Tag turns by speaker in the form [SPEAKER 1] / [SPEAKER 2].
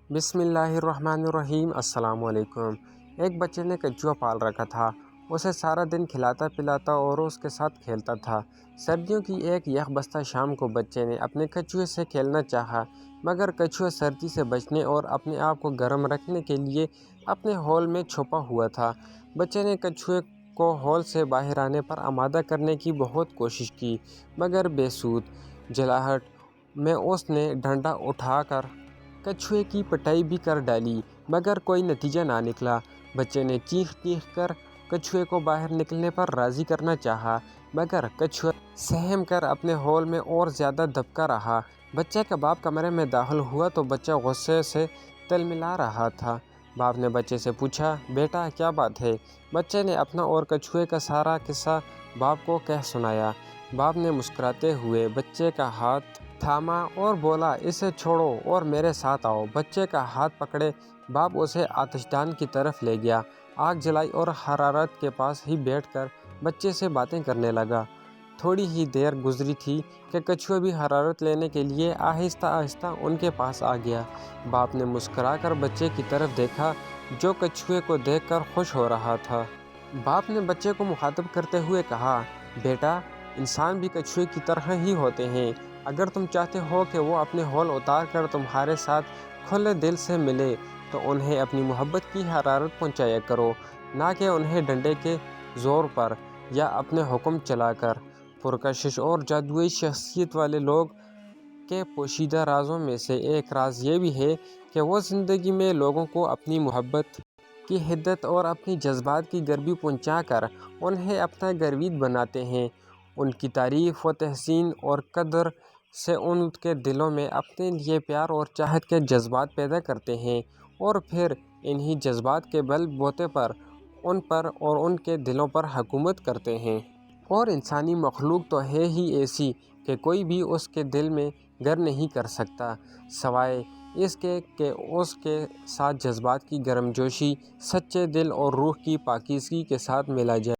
[SPEAKER 1] بسم اللہ الرحمن الرحیم۔ السلام علیکم۔ ایک بچے نے کچھوا پال رکھا تھا۔ اسے سارا دن کھلاتا پلاتا اور اس کے ساتھ کھیلتا تھا۔ سردیوں کی ایک یخ بستہ شام کو بچے نے اپنے کچھوے سے کھیلنا چاہا، مگر کچھوا سردی سے بچنے اور اپنے آپ کو گرم رکھنے کے لیے اپنے ہول میں چھپا ہوا تھا۔ بچے نے کچھوے کو ہول سے باہر آنے پر آمادہ کرنے کی بہت کوشش کی، مگر بے سود۔ جلاہٹ میں اس نے ڈنڈا اٹھا کر کچھوے کی پٹائی بھی کر ڈالی، مگر کوئی نتیجہ نہ نکلا۔ بچے نے چیخ چیخ کر کچھوے کو باہر نکلنے پر راضی کرنا چاہا، مگر کچھوا سہم کر اپنے ہول میں اور زیادہ دبکا رہا۔ بچے کا باپ کمرے میں داخل ہوا تو بچہ غصے سے تلملا رہا تھا۔ باپ نے بچے سے پوچھا، بیٹا کیا بات ہے؟ بچے نے اپنا اور کچھوے کا سارا قصہ باپ کو کہہ سنایا۔ باپ نے مسکراتے ہوئے بچے کا ہاتھ تھاما اور بولا، اسے چھوڑو اور میرے ساتھ آؤ۔ بچے کا ہاتھ پکڑے باپ اسے آتش دان کی طرف لے گیا، آگ جلائی اور حرارت کے پاس ہی بیٹھ کر بچے سے باتیں کرنے لگا۔ تھوڑی ہی دیر گزری تھی کہ کچھوا بھی حرارت لینے کے لیے آہستہ آہستہ ان کے پاس آ گیا۔ باپ نے مسکرا کر بچے کی طرف دیکھا جو کچھوے کو دیکھ کر خوش ہو رہا تھا۔ باپ نے بچے کو مخاطب کرتے ہوئے کہا، بیٹا انسان بھی کچھوے کی طرح ہی ہوتے ہیں۔ اگر تم چاہتے ہو کہ وہ اپنے ہول اتار کر تمہارے ساتھ کھلے دل سے ملے تو انہیں اپنی محبت کی حرارت پہنچایا کرو، نہ کہ انہیں ڈنڈے کے زور پر یا اپنے حکم چلا کر۔ پرکشش اور جادوئی شخصیت والے لوگ کے پوشیدہ رازوں میں سے ایک راز یہ بھی ہے کہ وہ زندگی میں لوگوں کو اپنی محبت کی حدت اور اپنی جذبات کی گرمی پہنچا کر انہیں اپنا گروید بناتے ہیں۔ ان کی تعریف و تحسین اور قدر سے ان کے دلوں میں اپنے لیے پیار اور چاہت کے جذبات پیدا کرتے ہیں، اور پھر انہی جذبات کے بل بوتے پر ان پر اور ان کے دلوں پر حکومت کرتے ہیں۔ اور انسانی مخلوق تو ہے ہی ایسی کہ کوئی بھی اس کے دل میں گر نہیں کر سکتا، سوائے اس کے کہ اس کے ساتھ جذبات کی گرم جوشی، سچے دل اور روح کی پاکیزگی کے ساتھ ملا جائے۔